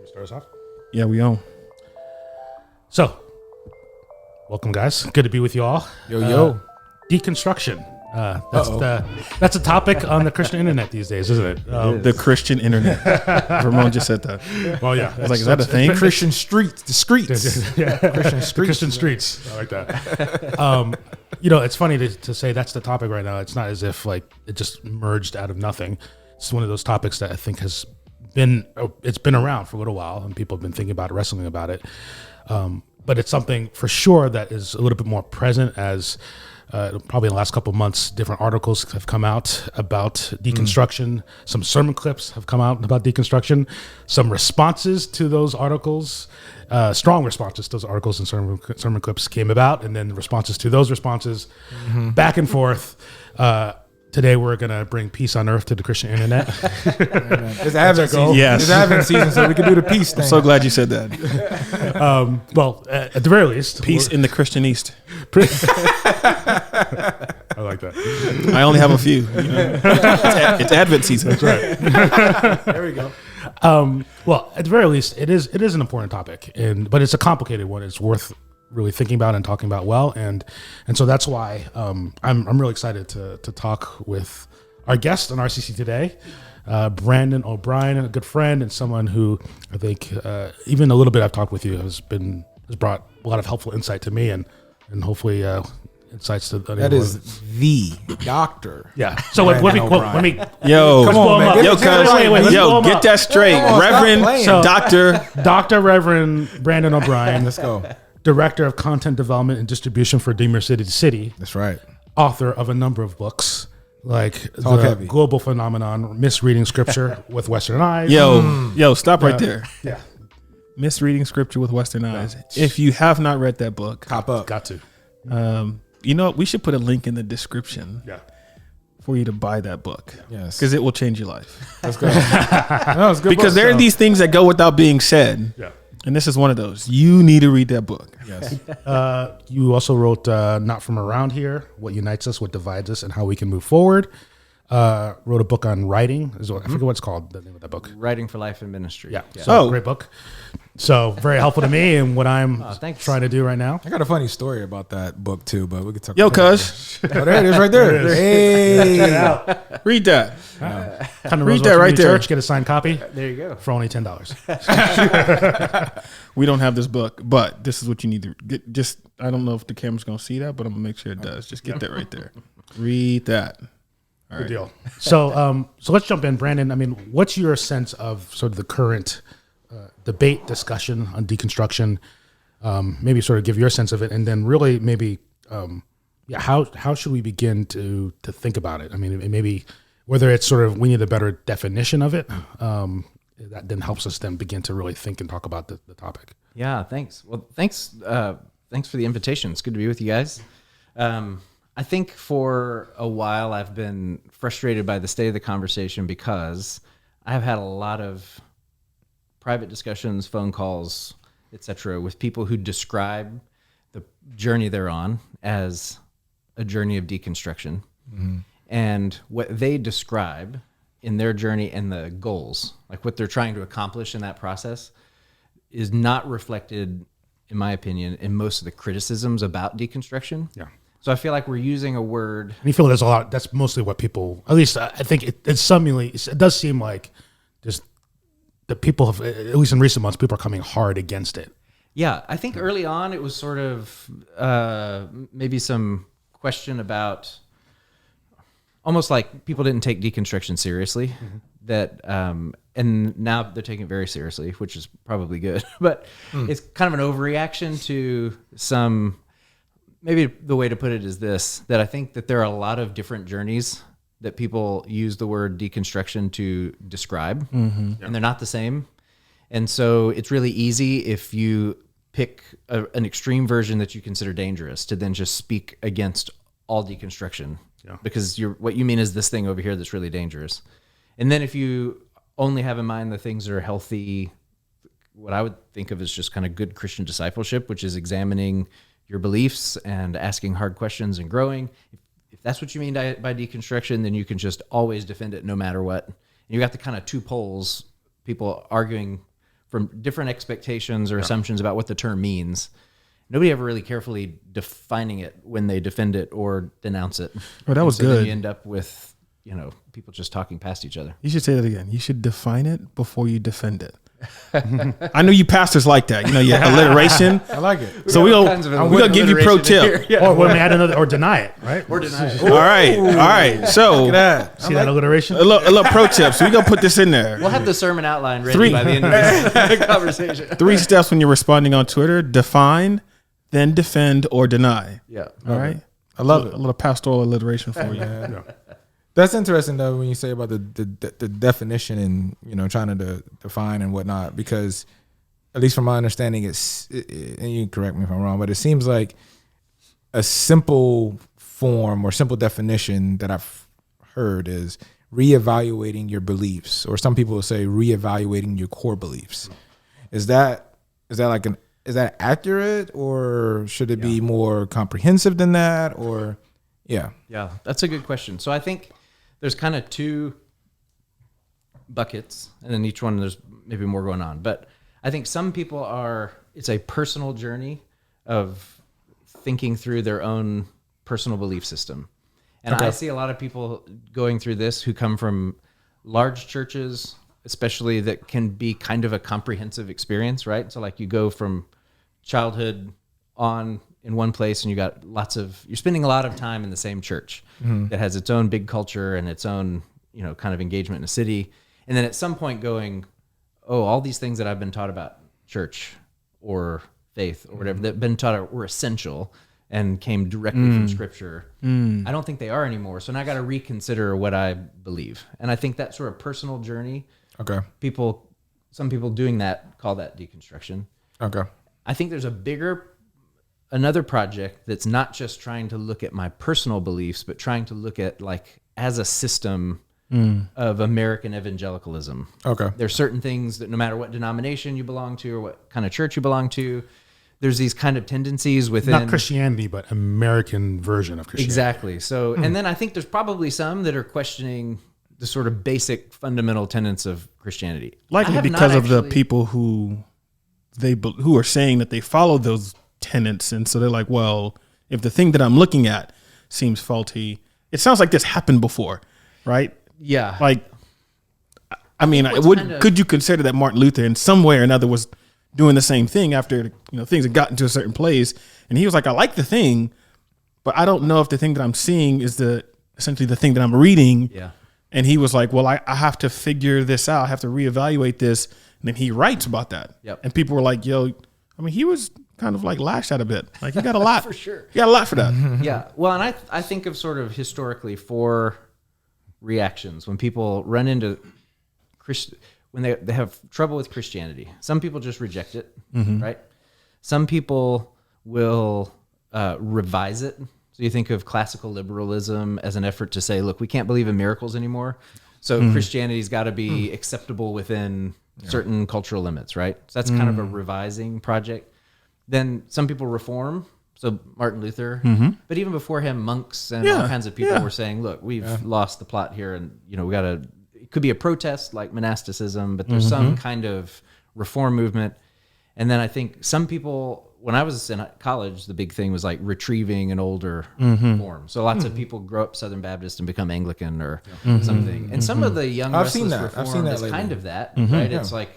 Start us off. Yeah, we own. So, welcome, guys. Good to be with you all. Yo. Deconstruction. That's a topic on the Christian internet these days, isn't it? The Christian internet. Ramon just said that. Well, yeah. I was like, is that a thing? Christian streets. The streets. Yeah. Christian The streets. Christian streets. I like that. It's funny to say that's the topic right now. It's not as if like it just emerged out of nothing. It's one of those topics that I think has been around for a little while, and people have been thinking about it, wrestling about it. But it's something for sure that is a little bit more present as probably in the last couple of months, different articles have come out about deconstruction. Some sermon clips have come out about deconstruction. Some responses to those articles, strong responses to those articles and sermon clips came about, and then the responses to those responses, back and forth. Today we're going to bring peace on earth to the Christian internet. It's Advent season. Yes. It's Advent season, so we can do the peace thing. I'm so glad you said that. Well, at the very least, Peace in the Christian East. I like that. I only have a few. You know? It's Advent season. That's right. There we go. Well, at the very least, it is an important topic, but it's a complicated one. It's worth really thinking about and talking about well, and so that's why I'm really excited to talk with our guest on RCC Today, Brandon O'Brien, a good friend and someone who I think even a little bit I've talked with you has brought a lot of helpful insight to me and hopefully insights to That is the doctor. yeah. So let me Yo, come on, man. yo, Wait, let's blow yo, him get up. that straight. Come on, stop Reverend, playing. Dr. Reverend Brandon O'Brien, Let's go. Director of Content Development and Distribution for Redeemer City to City, That's right. author of a number of books like Talk The heavy. Global Phenomenon, Misreading Scripture with Western Eyes. yo, stop right there. Yeah, Misreading Scripture with Western Eyes. If you have not read that book, Cop up. got to. you know, we should put a link in the description Yeah. for you to buy that book. Yes. Because it will change your life. Let's go. No, it's a good Because book, there are so- these things that go without being said. Yeah. And this is one of those. You need to read that book. Yes. You also wrote Not From Around Here, What Unites Us, What Divides Us, and How We Can Move Forward. Wrote a book on writing. I forget what it's called, the name of that book. Writing for Life and Ministry. Yeah. So Oh. great book. So very helpful to me and what I'm thanks. trying to do right now. I got a funny story about that book too, but we could talk. Yo, about that cuz, later. Oh, there it is, right there. Hey. read that. Come to Read Roosevelt that right Community there. Church, get a signed copy There you go. for only $10. We don't have this book, but this is what you need to get. Just, I don't know if the camera's going to see that, but I'm going to make sure it does. Just get that right there. Read that. All Good right. deal. So let's jump in, Brandon. I mean, what's your sense of sort of the current debate, discussion on deconstruction? Maybe sort of give your sense of it, and then really maybe, how should we begin to think about it? I mean, maybe whether it's sort of we need a better definition of it, that then helps us then begin to really think and talk about the topic. Yeah, thanks. Well, thanks for the invitation. It's good to be with you guys. I think for a while I've been frustrated by the state of the conversation because I've had a lot of private discussions, phone calls, etc., with people who describe the journey they're on as a journey of deconstruction. Mm-hmm. And what they describe in their journey and the goals, like what they're trying to accomplish in that process, is not reflected, in my opinion, in most of the criticisms about deconstruction. Yeah. So I feel like we're using a word. And you feel there's a lot. That's mostly what people. At least I think it does seem like just that people have, at least in recent months, people are coming hard against it. Yeah, I think early on it was sort of maybe some question about almost like people didn't take deconstruction seriously. Mm-hmm. That and now they're taking it very seriously, which is probably good. But it's kind of an overreaction to some. Maybe the way to put it is this, that I think that there are a lot of different journeys that people use the word deconstruction to describe, and they're not the same. And so it's really easy if you pick an extreme version that you consider dangerous to then just speak against all deconstruction, because what you mean is this thing over here that's really dangerous. And then if you only have in mind the things that are healthy, what I would think of as just kind of good Christian discipleship, which is examining your beliefs and asking hard questions and growing. If that's what you mean by deconstruction, then you can just always defend it no matter what. And you got the kind of two poles, people arguing from different expectations or assumptions about what the term means. Nobody ever really carefully defining it when they defend it or denounce it. Oh, that was so then good. you end up with, people just talking past each other. You should say that again. You should define it before you defend it. I know you pastors like that. Your alliteration. I like it. So we're gonna give you pro tip. Or when we add another, or deny it, right? Or deny it. All right. So Look at that. See that alliteration? a little pro tip. So we gonna put this in there. We'll have the sermon outline ready by the end of this conversation. 3 steps when you're responding on Twitter: define, then defend or deny. Yeah. All right. I love it. A little pastoral alliteration for you. Yeah. That's interesting though when you say about the definition and trying to define and whatnot, because at least from my understanding, and you can correct me if I'm wrong, but it seems like a simple form or simple definition that I've heard is reevaluating your beliefs, or some people will say reevaluating your core beliefs. Is that accurate, or should it be more comprehensive than that? Or yeah, that's a good question. So I think there's kind of 2 buckets, and in each one there's maybe more going on. But I think some people it's a personal journey of thinking through their own personal belief system. And I see a lot of people going through this who come from large churches, especially, that can be kind of a comprehensive experience, right? So like you go from childhood on in one place, and you're spending a lot of time in the same church that has its own big culture and its own, kind of engagement in a city. And then at some point going, oh, all these things that I've been taught about church or faith or whatever that have been taught were essential and came directly from Scripture. I don't think they are anymore. So now I got to reconsider what I believe. And I think that sort of personal journey, okay, some people doing that call that deconstruction. okay, I think there's another project that's not just trying to look at my personal beliefs, but trying to look at as a system of American evangelicalism. okay. There's certain things that no matter what denomination you belong to or what kind of church you belong to, there's these kind of tendencies within... Not Christianity, but American version of Christianity. Exactly. So, and then I think there's probably some that are questioning the sort of basic fundamental tenets of Christianity. Likely because of the people who are saying that they follow those tenets, and so they're like, well, if the thing that I'm looking at seems faulty, it sounds like this happened before, right? Yeah. Could you consider that Martin Luther in some way or another was doing the same thing after things had gotten to a certain place, and he was like, I like the thing, but I don't know if the thing that I'm seeing is essentially the thing that I'm reading. Yeah. And he was like, well, I have to figure this out. I have to reevaluate this. And then he writes about that. Yep. And people were like, he was kind of lashed out a bit. He got a lot. For sure. He got a lot for that. Yeah. Well, and I think of sort of historically 4 reactions when people run into when they have trouble with Christianity. Some people just reject it, right? Some people will revise it. So you think of classical liberalism as an effort to say, look, we can't believe in miracles anymore. So Christianity's got to be acceptable within certain cultural limits, right? So that's kind of a revising project. Then some people reform. So Martin Luther, but even before him, monks and all kinds of people were saying, look, we've lost the plot here, and it could be a protest like monasticism, but there's some kind of reform movement. And then I think some people, when I was in college, the big thing was retrieving an older form. So lots of people grow up Southern Baptist and become Anglican or something. And some of the young restless reform is kind of that, right? It's like,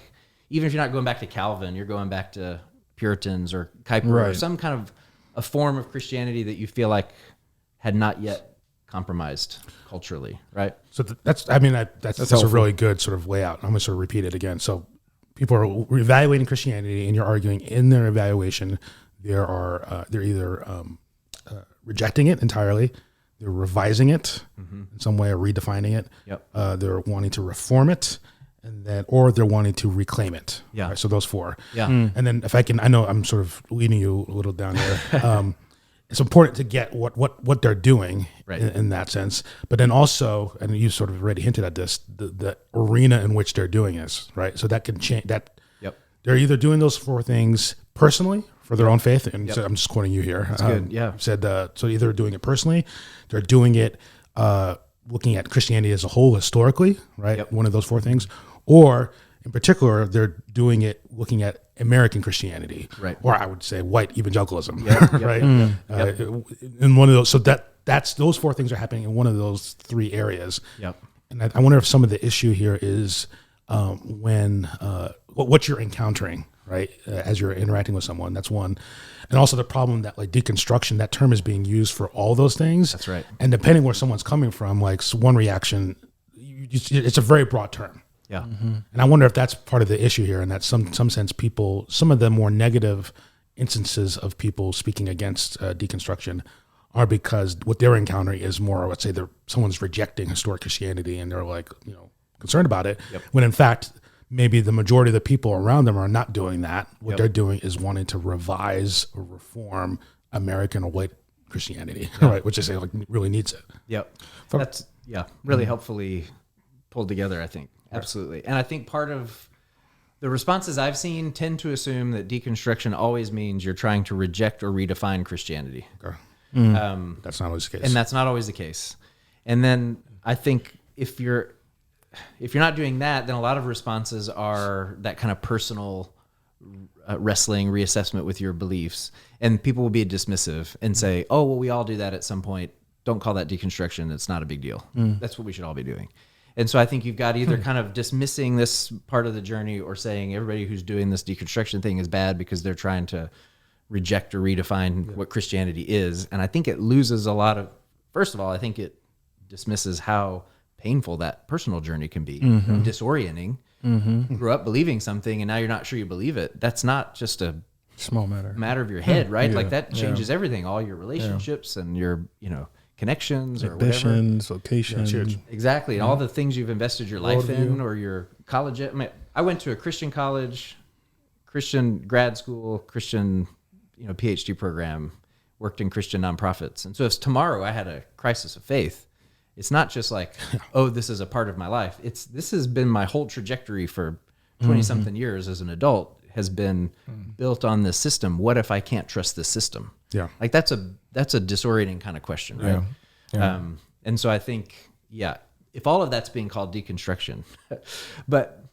even if you're not going back to Calvin, you're going back to Puritans or Kuyper or some kind of a form of Christianity that you feel like had not yet compromised culturally, right? So that's a really good sort of layout. I'm going to sort of repeat it again. So people are evaluating Christianity, and you're arguing in their evaluation, they're either rejecting it entirely, they're revising it in some way, or redefining it. Yep. They're wanting to reform it, or they're wanting to reclaim it. Yeah. Right? So those 4. Yeah. And then if I can, I know I'm sort of leading you a little down here. It's important to get what they're doing in that sense, but then also, and you sort of already hinted at this, the arena in which they're doing this, right? So that can change. They're either doing those 4 things personally for their own faith, and so I'm just quoting you here. That's good. Yeah. Said so either doing it personally, they're doing it looking at Christianity as a whole historically, right? Yep. One of those 4 things, or in particular, they're doing it looking at American Christianity, Right. or I would say white evangelicalism, Yep, right? yep. In one of those, so that's those four things are happening in one of those three areas. Yep. And I wonder if some of the issue here is when what you're encountering, right, as you're interacting with someone. That's one, and also the problem that like deconstruction, that term is being used for all those things. That's right. And depending where someone's coming from, like one reaction, it's a very broad term. Yeah. And I wonder if that's part of the issue here, and that some sense people, some of the more negative instances of people speaking against deconstruction are because what they're encountering is more, let's say, someone's rejecting historic Christianity and they're like, concerned about it. Yep. When in fact, maybe the majority of the people around them are not doing that. What Yep. they're doing is wanting to revise or reform American or white Christianity, right? Which I say like really needs it. Yep. That's really helpfully pulled together, I think. Absolutely. And I think part of the responses I've seen tend to assume that deconstruction always means you're trying to reject or redefine Christianity. Okay. That's not always the case. And that's not always the case. And then I think if you're not doing that, then a lot of responses are that kind of personal wrestling, reassessment with your beliefs. And people will be dismissive and say, oh, well, we all do that at some point. Don't call that deconstruction. It's not a big deal. That's what we should all be doing. And so I think you've got either kind of dismissing this part of the journey or saying everybody who's doing this deconstruction thing is bad because they're trying to reject or redefine what Christianity is. And I think it loses a lot of, first of all, I think it dismisses how painful that personal journey can be, disorienting. You grew up believing something and now you're not sure you believe it. That's not just a Small matter of your head, right? Yeah. Like that changes everything, all your relationships and your, connections or whatever. ambitions, locations. Exactly. And all the things you've invested your life in or your college. I went to a Christian college, Christian grad school, Christian, PhD program, worked in Christian nonprofits. And so if tomorrow I had a crisis of faith, it's not just like, oh, this is a part of my life. This has been my whole trajectory for 20 something years as an adult has been built on this system. What if I can't trust this system? Yeah. Like that's a disorienting kind of question, right? Yeah. And so I think, if all of that's being called deconstruction, but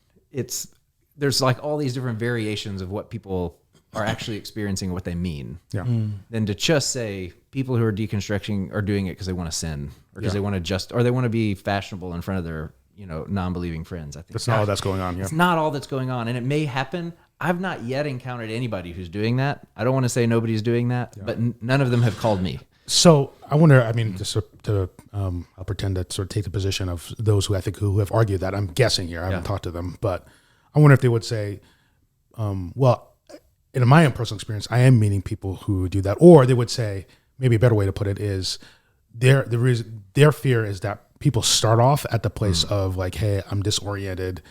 there's like all these different variations of what people are actually experiencing, what they mean. Yeah. Then to just say people who are deconstructing are doing it because they want to sin or because they want to or they want to be fashionable in front of their, non-believing friends. I think That's not all that's going on. Yeah. it's not all that's going on, and it may happen. I've not yet encountered anybody who's doing that. I don't want to say nobody's doing that, but none of them have called me. So I wonder, just to I'll pretend to sort of take the position of those who I think who have argued that. I'm guessing here. I haven't talked to them, but I wonder if they would say, well, in my own personal experience, I am meeting people who do that, or they would say, maybe a better way to put it is their fear is that people start off at the place of like, hey, I'm disoriented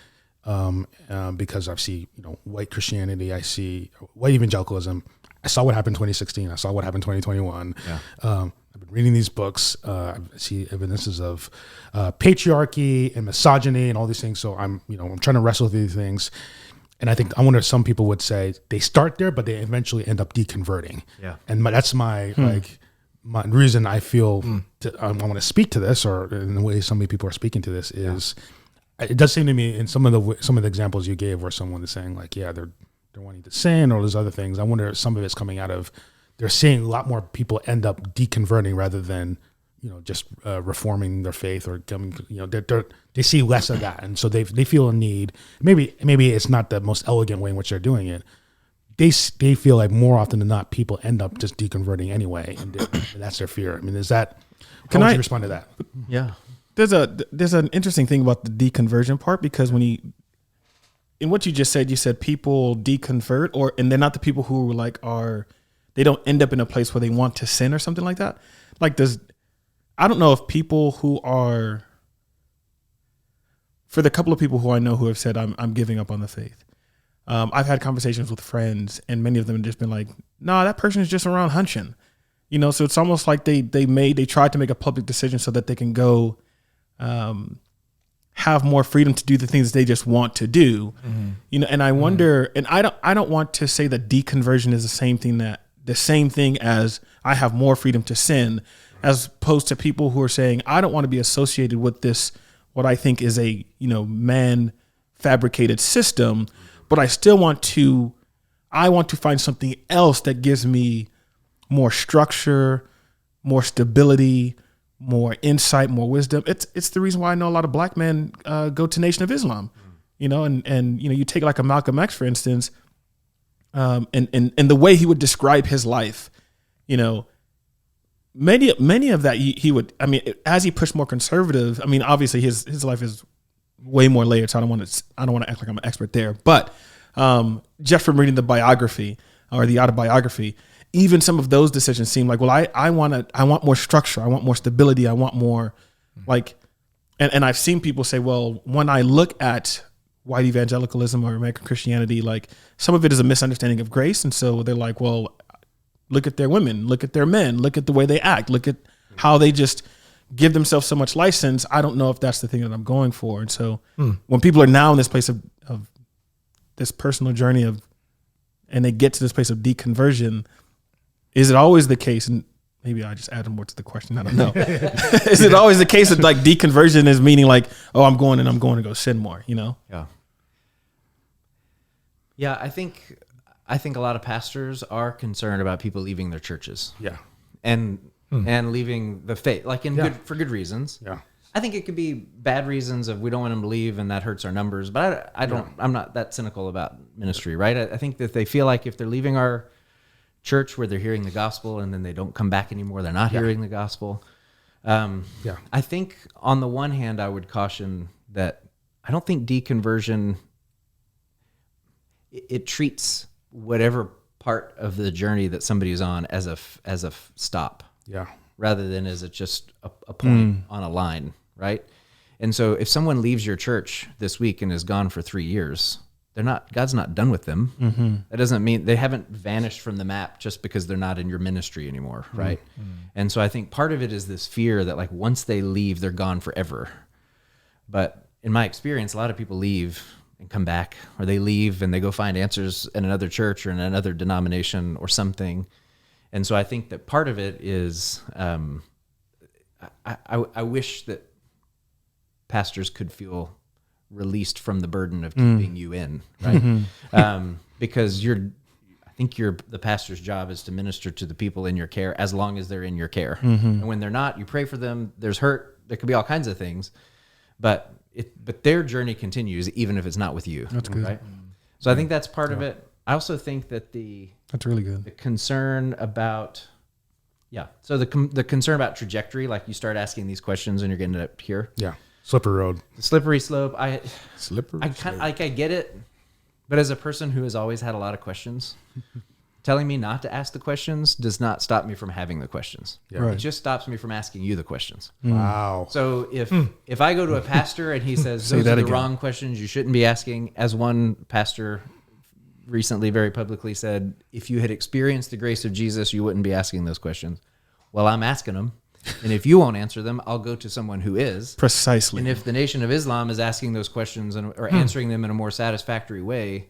because I see, white Christianity, I see white evangelicalism. I saw what happened in 2016. I saw what happened in 2021. Yeah. I've been reading these books. I see evidences of patriarchy and misogyny and all these things. So I'm trying to wrestle with these things. And I wonder if some people would say they start there, but they eventually end up deconverting. Yeah. And that's my my reason I feel I want to speak to this, or in the way some people are speaking to this, is it does seem to me in some of the examples you gave where someone is saying like, they're wanting to sin or there's other things. I wonder if some of it's coming out of they're seeing a lot more people end up deconverting rather than just reforming their faith or coming. They see less of that, and so they feel a need. Maybe it's not the most elegant way in which they're doing it. They feel like more often than not, people end up just deconverting anyway, and that's their fear. Is that? How would you respond to that? Yeah. There's an interesting thing about the deconversion part, because in what you just said, you said people deconvert, and they're not the people who they don't end up in a place where they want to sin or something like that. I don't know if people who are, for the couple of people who I know who have said I'm giving up on the faith. I've had conversations with friends, and many of them have just been like, "Nah, that person is just around hunching," So it's almost like they tried to make a public decision so that they can go, have more freedom to do the things they just want to do, And I wonder, and I don't want to say that deconversion is the same thing as I have more freedom to sin, as opposed to people who are saying I don't want to be associated with this, what I think is a man fabricated system, but I still want to find something else that gives me more structure, more stability, more insight, more wisdom. It's the reason why I know a lot of black men go to Nation of Islam, and you take like a Malcolm X, for instance, and the way he would describe his life, many of that he would, as he pushed more conservative, obviously his life is way more layered, so I don't want to act like I'm an expert there, but just from reading the biography or the autobiography, even some of those decisions seem like, well, I want more structure. I want more stability. I want more and I've seen people say, well, when I look at white evangelicalism or American Christianity, like some of it is a misunderstanding of grace. And so they're like, well, look at their women, look at their men, look at the way they act, look at how they just give themselves so much license. I don't know if that's the thing that I'm going for. And so when people are now in this place of this personal journey and they get to this place of deconversion, is it always the case? And maybe I just added more to the question. I don't know. Is it always the case that like deconversion is meaning like, oh, I'm going to go sin more, Yeah. Yeah. I think a lot of pastors are concerned about people leaving their churches. Yeah. And leaving the faith, like for good reasons. Yeah. I think it could be bad reasons of we don't want them to leave and that hurts our numbers, but I'm not that cynical about ministry, right? I think that they feel like if they're leaving our church where they're hearing the gospel and then they don't come back anymore, they're not hearing the gospel. I think on the one hand, I would caution that I don't think deconversion, it treats whatever part of the journey that somebody is on as a stop. Yeah. Rather than as just a point on a line, right? And so if someone leaves your church this week and is gone for 3 years, God's not done with them. Mm-hmm. That doesn't mean they haven't vanished from the map just because they're not in your ministry anymore, right? Mm-hmm. And so I think part of it is this fear that like once they leave, they're gone forever. But in my experience, a lot of people leave and come back, or they leave and they go find answers in another church or in another denomination or something. And so I think that part of it is I wish that pastors could feel released from the burden of keeping you in, right? Mm-hmm. Because I think the pastor's job is to minister to the people in your care as long as they're in your care. Mm-hmm. And when they're not, you pray for them. There's hurt. There could be all kinds of things, but their journey continues even if it's not with you. That's good. Right? So I think that's part of it. I also think that that's really good. The concern about, so the concern about trajectory, like you start asking these questions and you're getting up here. Yeah. Slippery road. The slippery slope. I get it, but as a person who has always had a lot of questions, telling me not to ask the questions does not stop me from having the questions. Yeah. Right. It just stops me from asking you the questions. Wow. So if I go to a pastor and he says those are the wrong questions, you shouldn't be asking, as one pastor recently very publicly said, if you had experienced the grace of Jesus, you wouldn't be asking those questions. Well, I'm asking them. And if you won't answer them, I'll go to someone who is. Precisely. And if the Nation of Islam is asking those questions or answering them in a more satisfactory way,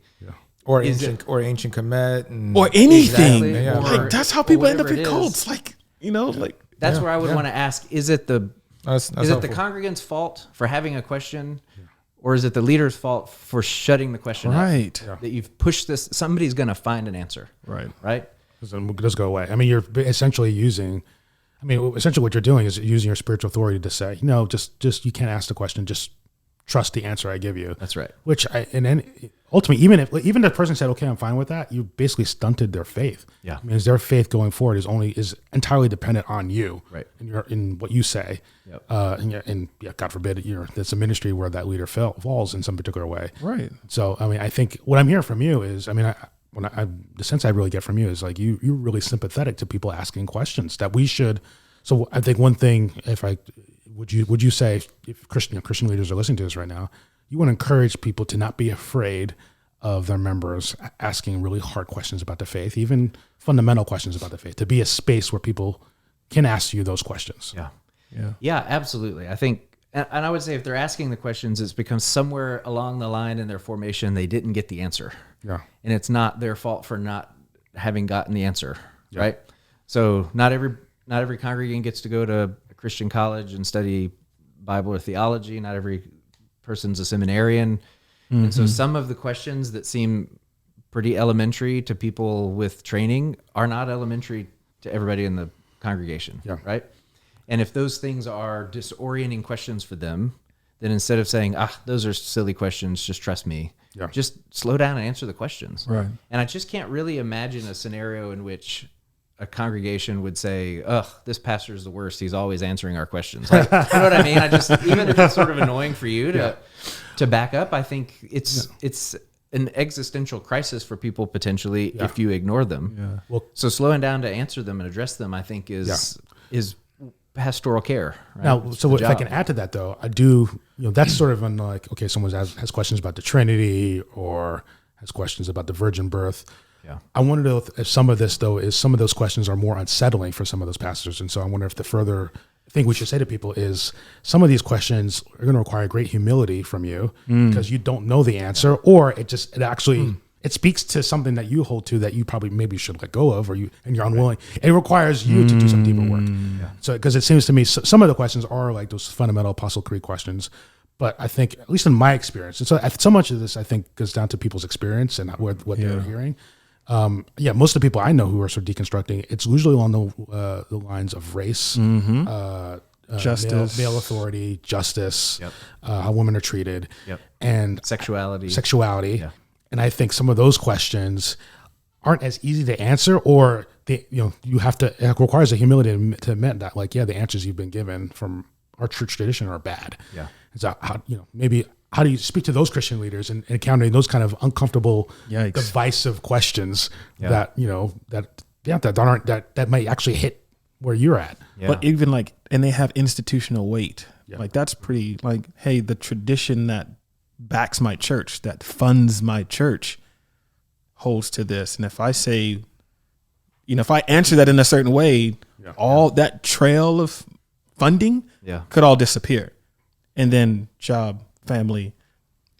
or ancient Kemet, or anything, exactly, like that's how people end up in cults. Like that's where I would want to ask: is it the helpful. congregant's fault for having a question, or is it the leader's fault for shutting the question right. up? That you've pushed this. Somebody's going to find an answer. Right. Because then it does go away. You're essentially essentially what you're doing is using your spiritual authority to say, just you can't ask the question, just trust the answer I give you. That's right. Which ultimately, even if the person said, okay, I'm fine with that, you basically stunted their faith. Yeah. Their faith going forward is entirely dependent on you, right? In what you say. Yep. And God forbid, it's a ministry where that leader falls in some particular way. Right. So, I think what I'm hearing from you is, the sense I really get from you is like you're really sympathetic to people asking questions that we should. So I think one thing, would you say if Christian leaders are listening to this right now, you want to encourage people to not be afraid of their members asking really hard questions about the faith, even fundamental questions about the faith, to be a space where people can ask you those questions. Yeah, absolutely. I think. And I would say if they're asking the questions, it's because somewhere along the line in their formation, they didn't get the answer. Yeah. And it's not their fault for not having gotten the answer, right? So not every congregant gets to go to a Christian college and study Bible or theology. Not every person's a seminarian. And so some of the questions that seem pretty elementary to people with training are not elementary to everybody in the congregation, right? And if those things are disorienting questions for them, then instead of saying, those are silly questions, just trust me, just slow down and answer the questions. Right. And I just can't really imagine a scenario in which a congregation would say, this pastor is the worst. He's always answering our questions. Like, you know what I mean? Even if it's sort of annoying for you to back up, I think it's an existential crisis for people potentially if you ignore them. Yeah. Well, so slowing down to answer them and address them, I think is pastoral care. Right? Now, so if I can add to that, though, I do, that's sort of on like, okay, someone has questions about the Trinity or has questions about the virgin birth. Yeah. I wonder if some of this, though, is some of those questions are more unsettling for some of those pastors. And so I wonder if the further thing we should say to people is some of these questions are going to require great humility from you because you don't know the answer, or it speaks to something that you hold to that you probably maybe should let go of, and you're unwilling. It requires you to do some deeper work. So, because it seems to me some of the questions are like those fundamental Apostle Creed questions, but I think, at least in my experience, and so much of this I think goes down to people's experience and what they're hearing. Most of the people I know who are sort of deconstructing, it's usually along the lines of race, justice, male authority, justice, how women are treated, and sexuality. Yeah. And I think some of those questions aren't as easy to answer, or it requires a humility to admit that, like, the answers you've been given from our church tradition are bad. Yeah. And so how do you speak to those Christian leaders and encountering those kind of uncomfortable, divisive questions that might actually hit where you're at? Yeah. But even and they have institutional weight. Yeah. Like, that's pretty, like, hey, the tradition that backs my church, that funds my church, holds to this. And if I say, if I answer that in a certain way, all that trail of funding could all disappear. And then job, family,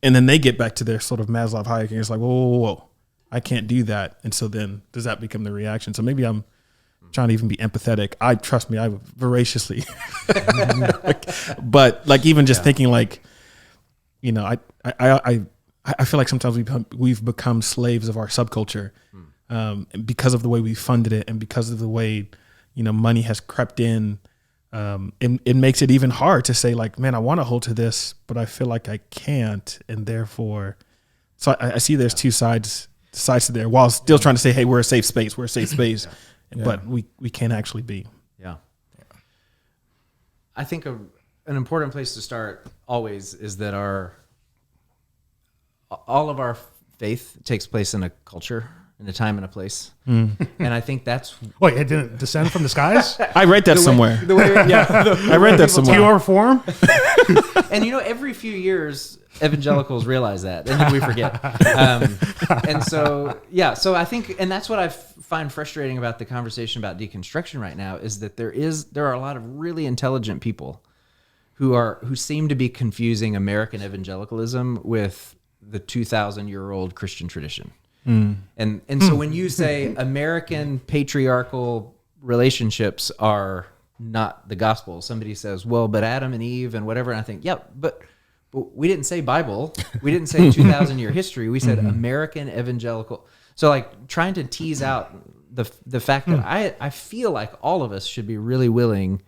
and then they get back to their sort of Maslow hierarchy. And it's like, whoa, I can't do that. And so then does that become the reaction? So maybe I'm trying to even be empathetic. Trust me, I voraciously, but like, even just thinking like, I feel like sometimes we've become slaves of our subculture, because of the way we funded it and because of the way, money has crept in. It makes it even hard to say, like, man, I want to hold to this, but I feel like I can't. And therefore, so I see there's two sides to there, while still trying to say, hey, we're a safe space. But we can't actually be. Yeah. I think an important place to start always is that all of our faith takes place in a culture, in a time and a place. And I think that's... Wait, it didn't descend from the skies? I read that somewhere. I read that somewhere. Pure form? And every few years, evangelicals realize that, and then we forget. And so I think, and that's what I find frustrating about the conversation about deconstruction right now, is that there are a lot of really intelligent people who seem to be confusing American evangelicalism with the 2,000-year-old Christian tradition. And so when you say American patriarchal relationships are not the gospel, somebody says, well, but Adam and Eve and whatever. And I think, but we didn't say Bible. We didn't say 2,000-year history. We said American evangelical. So like trying to tease out the fact that I feel like all of us should be really willing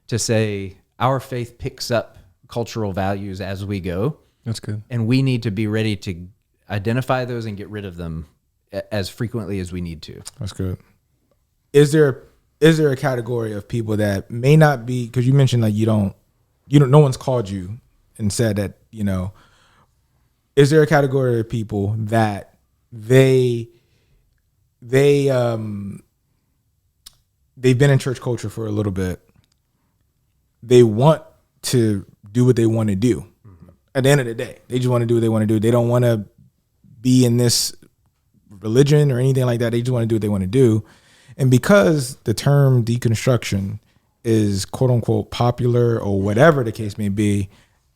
to say our faith picks up cultural values as we go. That's good. And we need to be ready to identify those and get rid of them as frequently as we need to. That's good. Is there a category of people that may not be, because you mentioned like no one's called you and said that, is there a category of people that they've been in church culture for a little bit, they want to do what they want to do? At the end of the day, they just want to do what they want to do. They don't want to be in this religion or anything like that. They just want to do what they want to do. And because the term deconstruction is quote unquote popular or whatever the case may be,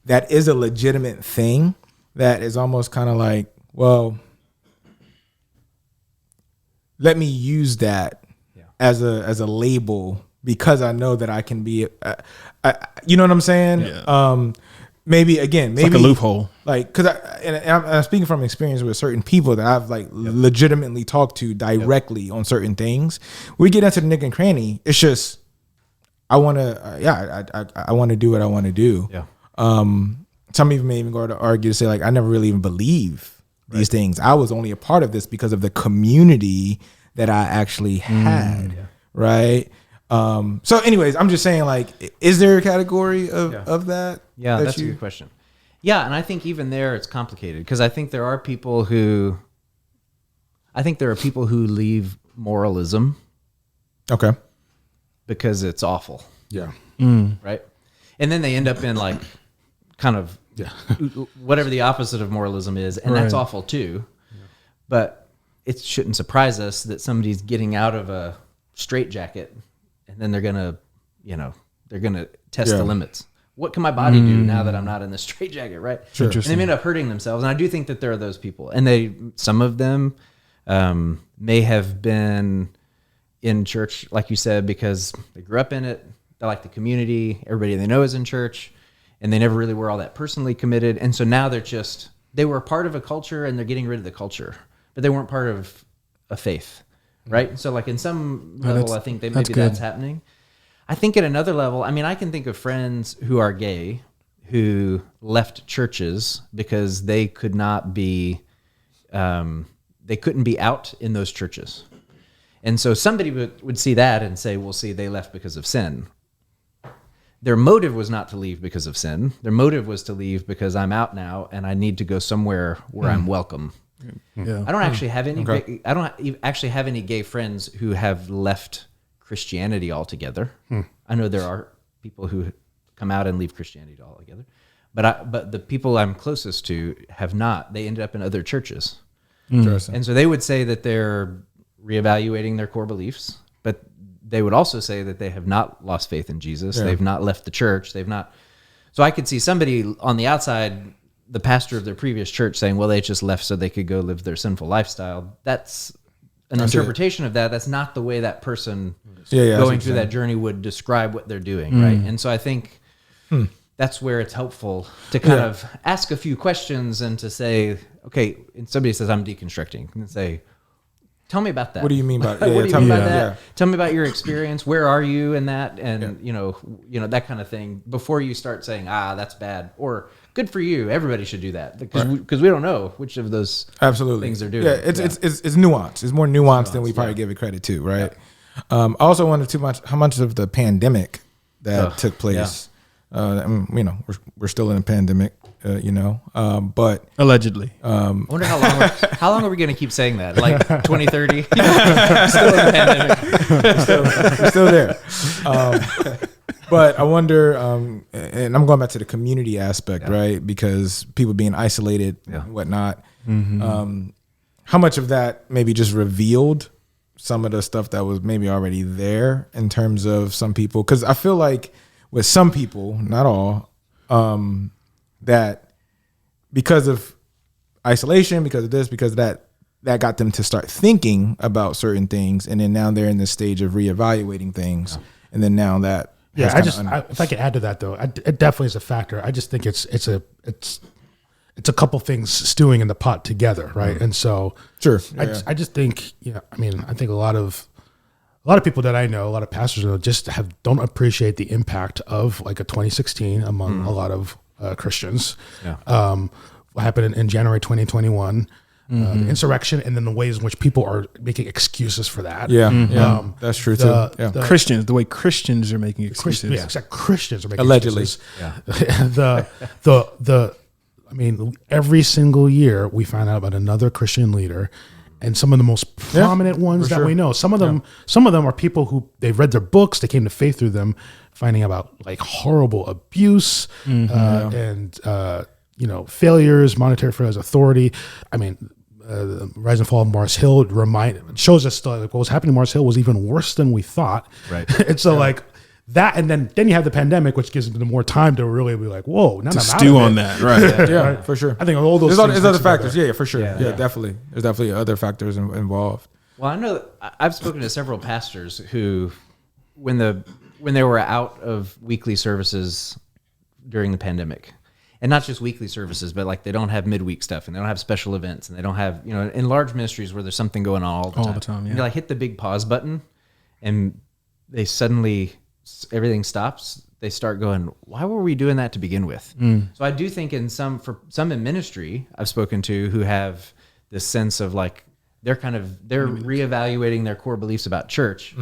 that is a legitimate thing that is almost kind of like, well, let me use that as a label because I know that I can be, you know what I'm saying? Yeah. maybe again, maybe like a loophole. Like, because I'm speaking from experience with certain people that I've like legitimately talked to directly on certain things. We get into the nick and cranny. It's just I want to, I want to do what I want to do. Yeah. Some people may even go to argue to say like I never really even believe these things. I was only a part of this because of the community that I actually had. Right. So anyways, I'm just saying, like, is there a category of that? Yeah, that's a good question. Yeah, and I think even there it's complicated because I think there are people who leave moralism Okay. because it's awful, Yeah. right? And then they end up in like kind of whatever the opposite of moralism is, and that's awful too. Yeah. But it shouldn't surprise us that somebody's getting out of a straitjacket and then they're gonna test the limits. What can my body do now that I'm not in the straitjacket, right? Sure. And they end up hurting themselves. And I do think that there are those people, and some of them may have been in church, like you said, because they grew up in it. They like the community. Everybody they know is in church, and they never really were all that personally committed. And so now they were a part of a culture, and they're getting rid of the culture, but they weren't part of a faith, right? So like in some level, I think that's happening. I think at another level, I mean, I can think of friends who are gay who left churches because they could not be, they couldn't be out in those churches. And so somebody would see that and say, well, see, they left because of sin. Their motive was not to leave because of sin. Their motive was to leave because I'm out now and I need to go somewhere where I'm welcome. Yeah. I don't actually have any. I don't actually have any gay friends who have left Christianity altogether. I know there are people who come out and leave Christianity altogether, but the people I'm closest to have not. They ended up in other churches. Interesting. And so they would say that they're reevaluating their core beliefs, but they would also say that they have not lost faith in Jesus. Yeah. They've not left the church. They've not. So I could see somebody on the outside, the pastor of their previous church, saying, well, they just left so they could go live their sinful lifestyle. That's an interpretation of that. That's not the way that person going through that journey would describe what they're doing, right? And so I think that's where it's helpful to kind of ask a few questions and to say, okay, and somebody says, I'm deconstructing, and say, tell me about that. What do you mean by what do you mean by that? Yeah. Tell me about your experience. Where are you in that? And you know that kind of thing before you start saying, that's bad or good for you. Everybody should do that because we don't know which of those things they're doing. Yeah, it's nuanced. It's more nuanced than we probably give it credit to, right? I also wonder how much of the pandemic that took place. We're still in a pandemic. But allegedly. I wonder how long are we going to keep saying that? Like 2030? Still in the pandemic. We're still there. But I wonder, and I'm going back to the community aspect, right? Because people being isolated and whatnot. How much of that maybe just revealed some of the stuff that was maybe already there in terms of some people? Because I feel like with some people, not all, that because of isolation, because of this, because of that got them to start thinking about certain things, and then now they're in this stage of reevaluating things, and then now that if I could add to that though, it definitely is a factor. I just think it's a couple things stewing in the pot together, right? And so I just think I think a lot of people that I know, a lot of pastors I know, just don't appreciate the impact of like a 2016 among a lot of Christians. What happened in January 2021, the insurrection, and then the ways in which people are making excuses for that. That's true too. The way Christians are making excuses. Christians are making allegedly excuses. Every single year we find out about another Christian leader. And some of the most prominent ones that we know. Some of them are people who they've read their books. They came to faith through them, finding about like horrible abuse and failures, monetary failures, authority. The rise and fall of Mars Hill shows us what was happening to Mars Hill was even worse than we thought. Right. And so like that, and then you have the pandemic, which gives them more time to really be like, whoa, to stew on that, right? Right, for sure. I think all those. There's other factors, for sure. Yeah, definitely. There's definitely other factors involved. Well, I know I've spoken to several pastors who, when they were out of weekly services during the pandemic, and not just weekly services, but like they don't have midweek stuff and they don't have special events and they don't have, in large ministries where there's something going on all the time. Yeah. And you like hit the big pause button and they suddenly, everything stops. They start going, why were we doing that to begin with? So I do think for some in ministry I've spoken to who have this sense of like, they're reevaluating their core beliefs about church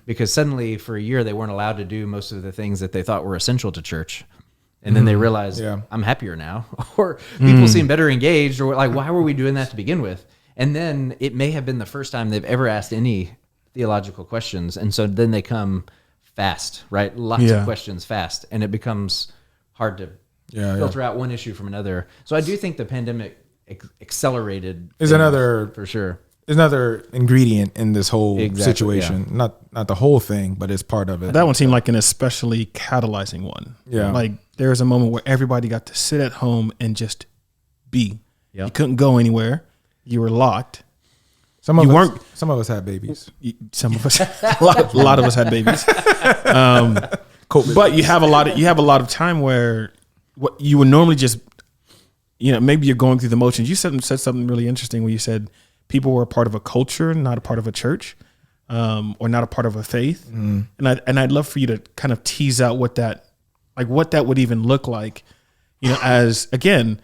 because suddenly for a year they weren't allowed to do most of the things that they thought were essential to church. And then they realize I'm happier now, or people seem better engaged, or like, why were we doing that to begin with? And then it may have been the first time they've ever asked any theological questions. And so then they come fast, right? Lots of questions fast. And it becomes hard to filter out one issue from another. So I do think the pandemic accelerated for sure. There's another ingredient in this whole situation. Not the whole thing, but it's part of it. That one seemed like an especially catalyzing one. Yeah. Like there was a moment where everybody got to sit at home and just be. Yeah. You couldn't go anywhere. You were locked. Some of us had babies. Some of us, a lot of us had babies. But you have a lot of time where what you would normally just, maybe you're going through the motions. You said something really interesting when you said people were a part of a culture, not a part of a church, or not a part of a faith. And I'd love for you to kind of tease out what that would even look like, as again,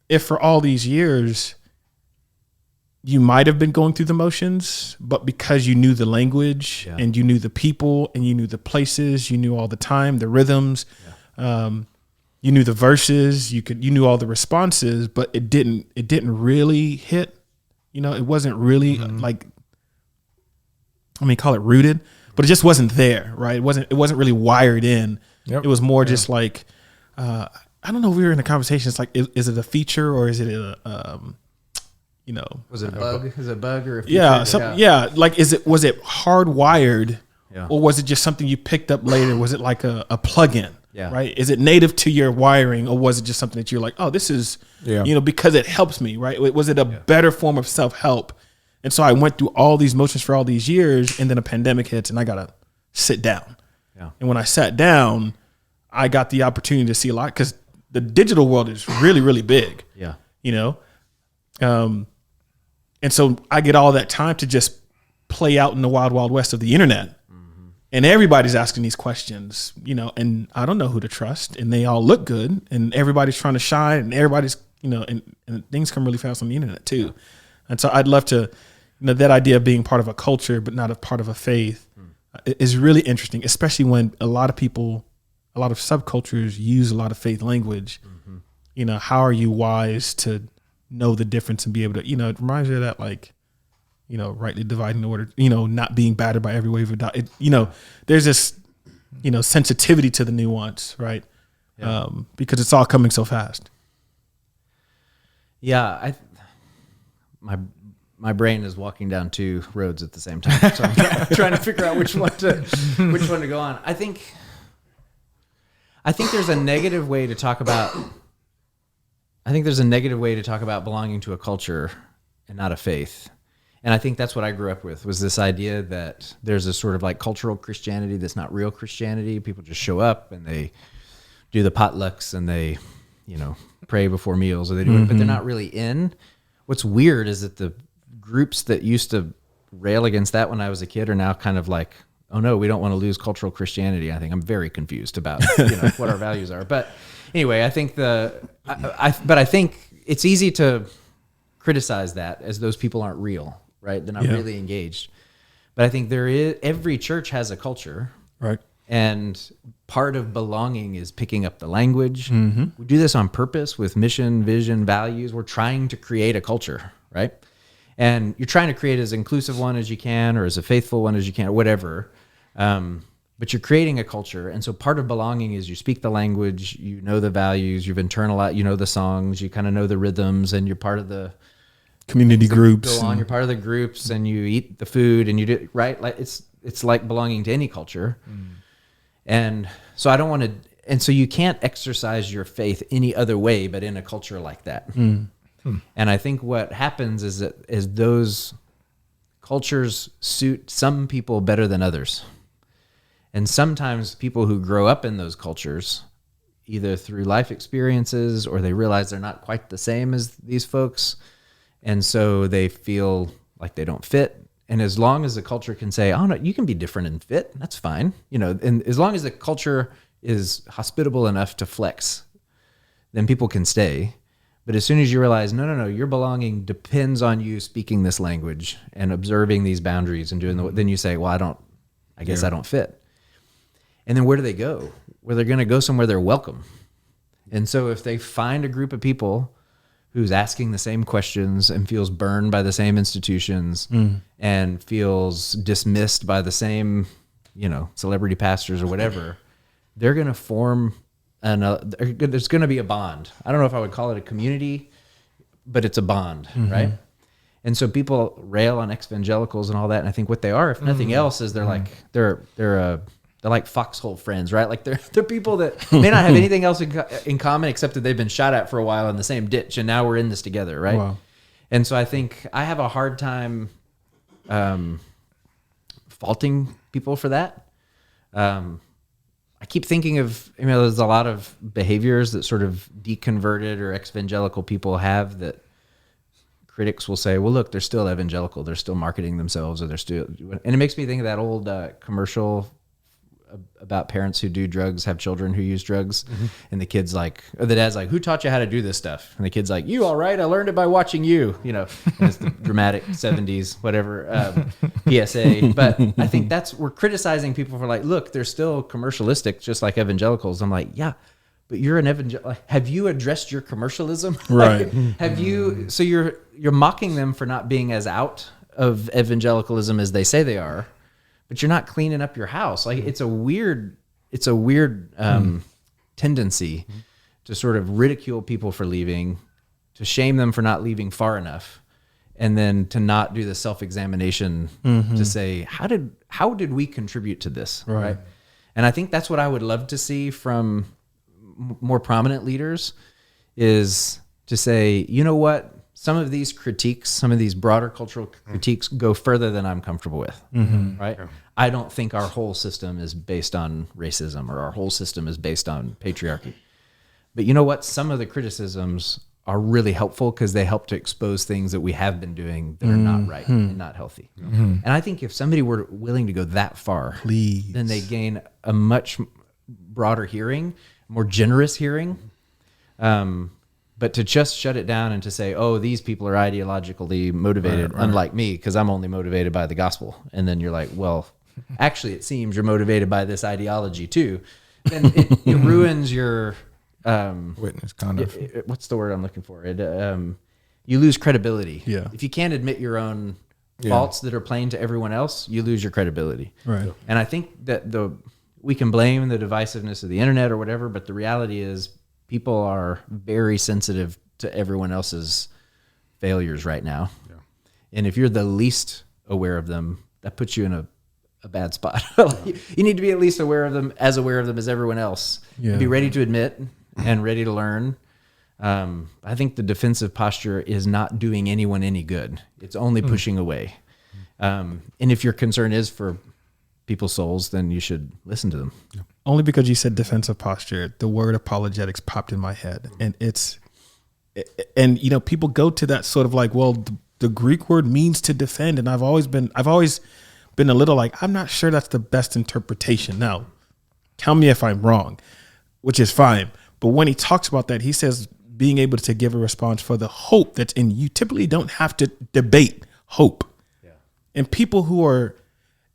if for all these years you might have been going through the motions, but because you knew the language and you knew the people and you knew the places, you knew all the time, the rhythms, you knew the verses, you knew all the responses, but it didn't really hit. It wasn't really call it rooted, but it just wasn't there, right? It wasn't really wired in. Yep. It was more just like, I don't know if we were in a conversation. It's like, is it a feature or is it was it a bug? Is it a bug or a feature? Like, was it hardwired or was it just something you picked up later? Was it like a plug-in? Yeah. Right. Is it native to your wiring, or was it just something that you're like, oh, this is, because it helps me, right? Was it a better form of self-help? And so I went through all these motions for all these years, and then a pandemic hits, and I got to sit down. Yeah. And when I sat down, I got the opportunity to see a lot, because the digital world is really, really big. Yeah. And so I get all that time to just play out in the wild, wild west of the internet. And everybody's asking these questions, and I don't know who to trust, and they all look good, and everybody's trying to shine, and everybody's, and things come really fast on the internet too. And so I'd love to, that idea of being part of a culture, but not a part of a faith is really interesting, especially when a lot of people, a lot of subcultures use a lot of faith language. How are you wise to know the difference and be able to, it reminds me of that, like, rightly dividing the word, not being battered by every wave of doubt. There's this, sensitivity to the nuance, right? Yeah. Because it's all coming so fast. Yeah. My brain is walking down two roads at the same time. So I'm trying to figure out which one to go on. I think there's a negative way to talk about, belonging to a culture and not a faith. And I think that's what I grew up with, was this idea that there's a sort of like cultural Christianity that's not real Christianity. People just show up and they do the potlucks and they, pray before meals, or they do it, but they're not really in. What's weird is that the groups that used to rail against that when I was a kid are now kind of like, oh no, we don't want to lose cultural Christianity. I think I'm very confused about what our values are. But anyway, I think I think it's easy to criticize that as those people aren't real. Right? They're not really engaged. But I think every church has a culture. Right. And part of belonging is picking up the language. We do this on purpose with mission, vision, values. We're trying to create a culture, right? And you're trying to create as inclusive one as you can, or as a faithful one as you can, or whatever. But you're creating a culture. And so part of belonging is you speak the language, you know the values, you've internalized, the songs, you kind of know the rhythms, and you're part of the community groups. Go on, you're part of the groups, and you eat the food, and you do right. Like it's like belonging to any culture, and so I don't want to. And so you can't exercise your faith any other way but in a culture like that. And I think what happens is that those cultures suit some people better than others, and sometimes people who grow up in those cultures, either through life experiences or they realize they're not quite the same as these folks. And so they feel like they don't fit. And as long as the culture can say, oh no, you can be different and fit, that's fine. And as long as the culture is hospitable enough to flex, then people can stay. But as soon as you realize, no, your belonging depends on you speaking this language and observing these boundaries and doing then you say, well, I guess I don't fit. And then where do they go? Well, they're going to go somewhere they're welcome. And so if they find a group of people who's asking the same questions and feels burned by the same institutions and feels dismissed by the same, celebrity pastors or whatever, they're going to form there's going to be a bond. I don't know if I would call it a community, but it's a bond, right? And so people rail on evangelicals and all that, and I think what they are, if nothing else, is they're like they're like foxhole friends, right? Like they're people that may not have anything else in common except that they've been shot at for a while in the same ditch, and now we're in this together, right? Wow. And so I think I have a hard time faulting people for that. I keep thinking of, there's a lot of behaviors that sort of deconverted or evangelical people have that critics will say, well, look, they're still evangelical. They're still marketing themselves, or they're still, and it makes me think of that old commercial about parents who do drugs, have children who use drugs. And the kid's like, or the dad's like, who taught you how to do this stuff? And the kid's like, you, all right. I learned it by watching you, and it's the dramatic 70s, whatever, PSA. But I think we're criticizing people for like, look, they're still commercialistic, just like evangelicals. I'm like, yeah, but you're an evangelical. Have you addressed your commercialism? Right. Have you, so you're mocking them for not being as out of evangelicalism as they say they are, but you're not cleaning up your house. Like it's a weird tendency to sort of ridicule people for leaving, to shame them for not leaving far enough, and then to not do the self-examination to say, how did we contribute to this? Right. And I think that's what I would love to see from more prominent leaders, is to say, you know what? Some of these critiques, some of these broader cultural critiques go further than I'm comfortable with, right? Yeah. I don't think our whole system is based on racism, or our whole system is based on patriarchy. But you know what? Some of the criticisms are really helpful because they help to expose things that we have been doing that are not right and not healthy. And I think if somebody were willing to go that far, then they gain a much broader hearing, more generous hearing. But to just shut it down and to say, oh, these people are ideologically motivated, unlike me, because I'm only motivated by the gospel. And then you're like, well, actually, it seems you're motivated by this ideology too. Then it ruins your witness conduct. What's the word I'm looking for? You lose credibility. Yeah. If you can't admit your own faults that are plain to everyone else, you lose your credibility. Right. And I think that we can blame the divisiveness of the internet or whatever, but the reality is, people are very sensitive to everyone else's failures right now. Yeah. And if you're the least aware of them, that puts you in a bad spot. You need to be at least aware of them as everyone else. Yeah. Be ready to admit and ready to learn. I think the defensive posture is not doing anyone any good. It's only pushing away. And if your concern is for people's souls, then you should listen to them. Yeah. Only because you said defensive posture, the word apologetics popped in my head. And people go to that sort of like, well, the Greek word means to defend. And I've always been a little like, I'm not sure that's the best interpretation. Now, tell me if I'm wrong, which is fine. But when he talks about that, he says being able to give a response for the hope that's in you. Typically don't have to debate hope. Yeah. And people who are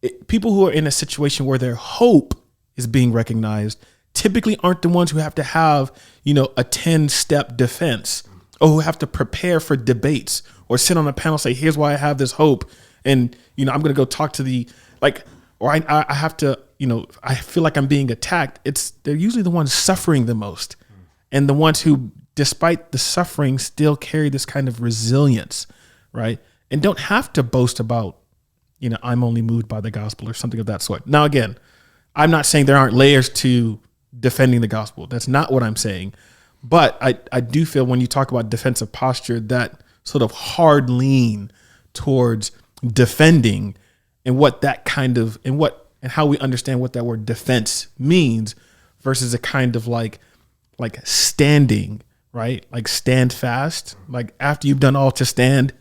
in a situation where their hope is being recognized typically aren't the ones who have to have, a 10-step defense, or who have to prepare for debates or sit on a panel and say, here's why I have this hope. And, I'm going to go talk to or I have to, I feel like I'm being attacked. They're usually the ones suffering the most, and the ones who, despite the suffering, still carry this kind of resilience, right? And don't have to boast about, I'm only moved by the gospel or something of that sort. Now, again, I'm not saying there aren't layers to defending the gospel. That's not what I'm saying. But I do feel when you talk about defensive posture, that sort of hard lean towards defending and what that kind of, and how we understand what that word defense means, versus a kind of like like standing, right? Like stand fast. Like after you've done all to stand.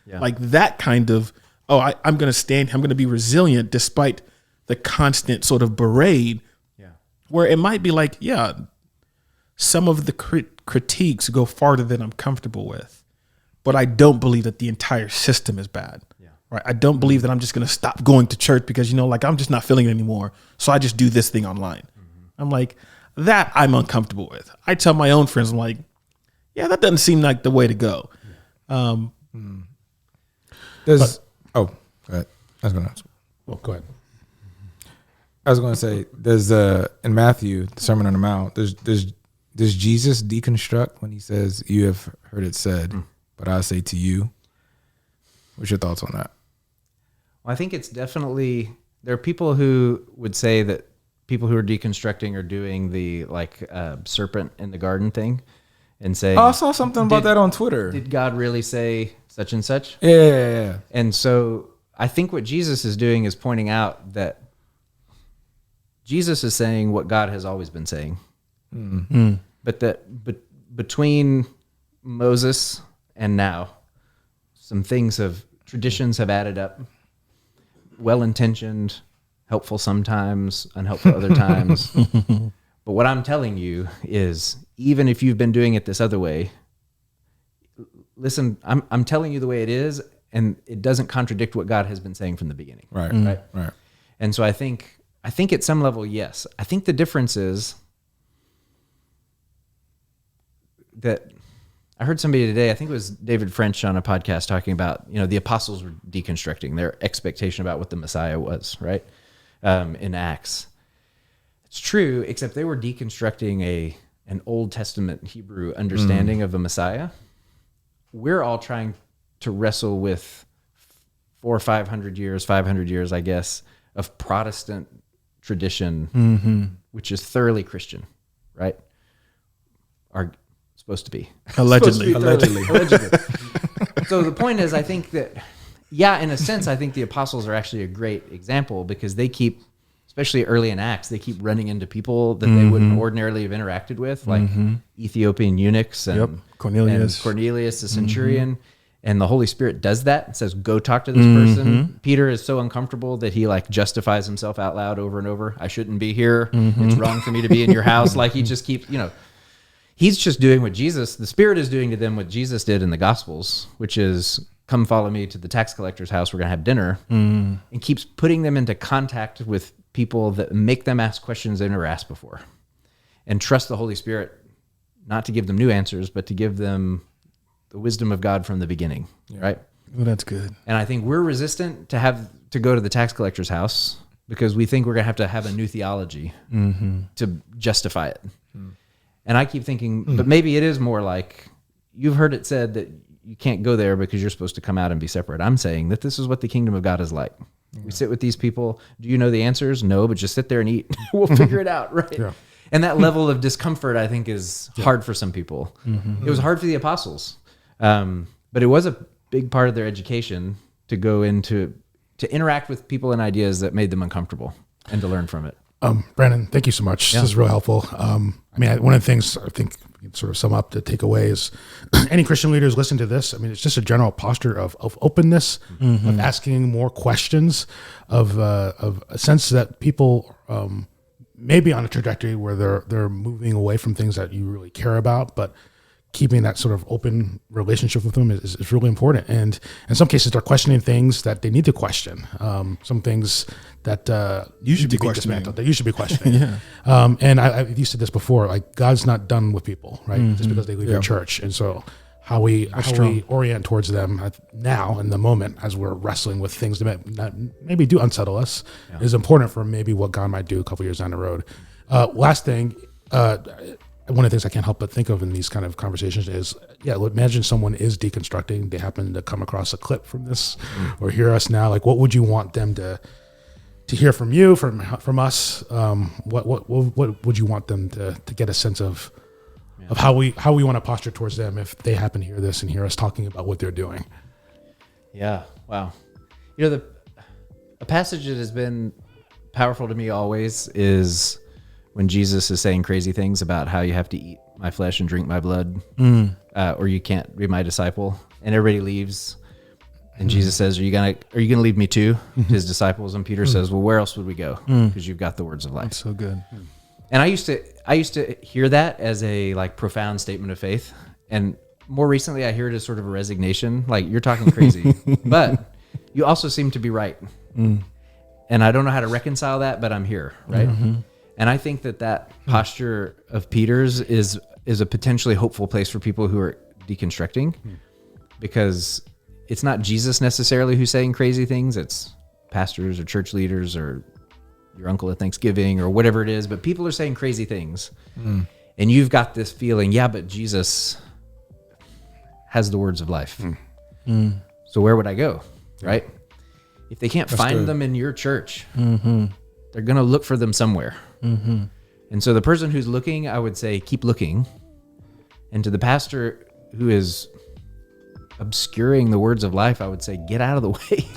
Yeah. Like that kind of, I'm going to stand. I'm going to be resilient despite the constant sort of parade. Yeah. Where it might be like, yeah, some of the critiques go farther than I'm comfortable with, but I don't believe that the entire system is bad. Yeah. Right. I don't believe that I'm just going to stop going to church because, like I'm just not feeling it anymore. So I just do this thing online. I'm like, that I'm uncomfortable with. I tell my own friends, I'm like, yeah, that doesn't seem like the way to go. Go ahead. I was going to ask. Well, go ahead. I was going to say, there's in Matthew, the Sermon on the Mount, does Jesus deconstruct when he says, "You have heard it said, but I say to you"? What's your thoughts on that? Well, I think it's definitely, there are people who would say that people who are deconstructing are doing the serpent in the garden thing and saying, Oh, I saw something about that on Twitter. Did God really say such and such? Yeah. And so I think what Jesus is doing is pointing out that Jesus is saying what God has always been saying. Mm-hmm. But between Moses and now, some traditions have added up. Well-intentioned, helpful sometimes, unhelpful other times. But what I'm telling you is, even if you've been doing it this other way, listen, I'm telling you the way it is, and it doesn't contradict what God has been saying from the beginning. Right. And so I think at some level, yes. I think the difference is that I heard somebody today, I think it was David French on a podcast, talking about, the apostles were deconstructing their expectation about what the Messiah was, right? In Acts. It's true, except they were deconstructing an Old Testament Hebrew understanding of a Messiah. We're all trying to wrestle with 400 or 500 years, I guess, of Protestant tradition, which is thoroughly Christian, right? Supposed to be. Allegedly. Allegedly. So the point is, I think that, in a sense, I think the apostles are actually a great example, because they keep, especially early in Acts, they keep running into people that they wouldn't ordinarily have interacted with, like Ethiopian eunuchs and Cornelius, the centurion. And the Holy Spirit does that and says, go talk to this person. Peter is so uncomfortable that he justifies himself out loud over and over. I shouldn't be here. It's wrong for me to be in your house. He just keeps, he's just doing what the Spirit is doing to them what Jesus did in the Gospels, which is, come follow me to the tax collector's house. We're going to have dinner. And keeps putting them into contact with people that make them ask questions they never asked before. And trust the Holy Spirit not to give them new answers, but to give them the wisdom of God from the beginning, right? Well, that's good. And I think we're resistant to go to the tax collector's house because we think we're going to have a new theology to justify it. And I keep thinking, but maybe it is more like, you've heard it said that you can't go there because you're supposed to come out and be separate. I'm saying that this is what the kingdom of God is like. We sit with these people. Do you know the answers? No, but just sit there and eat. We'll figure it out, right? Yeah. And that level of discomfort, I think, is hard for some people. It was hard for the apostles. But it was a big part of their education to go into, to interact with people and ideas that made them uncomfortable and to learn from it. Brandon, thank you so much. This is real helpful. One of the things I think we can sort of sum up to take away is any Christian leaders listen to this. It's just a general posture of openness, of asking more questions, of a sense that people may be on a trajectory where they're moving away from things that you really care about, but keeping that sort of open relationship with them is really important. And in some cases, they're questioning things that they need to question. Some things that you should be questioning. That you should be questioning. And you said this before, God's not done with people, right? Just because they leave your church. And so how we orient towards them now in the moment as we're wrestling with things that maybe do unsettle us is important for maybe what God might do a couple years down the road. Last thing, one of the things I can't help but think of in these kind of conversations is, imagine someone is deconstructing. They happen to come across a clip from this or hear us now. What would you want them to hear from you, from us? What would you want them to get a sense of how we want to posture towards them if they happen to hear this and hear us talking about what they're doing? Yeah. Wow. A passage that has been powerful to me always is when Jesus is saying crazy things about how you have to eat my flesh and drink my blood, or you can't be my disciple, and everybody leaves. And Jesus says, "Are you gonna leave me too?" His disciples, and Peter says, "Well, where else would we go? Because you've got the words of life." That's so good. And I used to hear that as a like profound statement of faith, and more recently I hear it as sort of a resignation. Like, you're talking crazy, but you also seem to be right. And I don't know how to reconcile that, but I'm here, right? And I think that posture of Peter's is a potentially hopeful place for people who are deconstructing, because it's not Jesus necessarily who's saying crazy things. It's pastors or church leaders or your uncle at Thanksgiving or whatever it is, but people are saying crazy things. And you've got this feeling, yeah, but Jesus has the words of life. So where would I go, right? If they can't find them in your church, they're going to look for them somewhere. And so the person who's looking, I would say, keep looking. And to the pastor who is obscuring the words of life, I would say, get out of the way.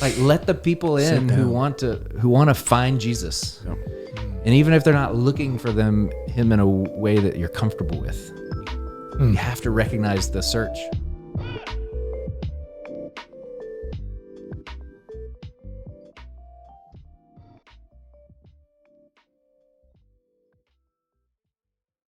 Like, let the people in who want to find Jesus. And even if they're not looking for him in a way that you're comfortable with, you have to recognize the search.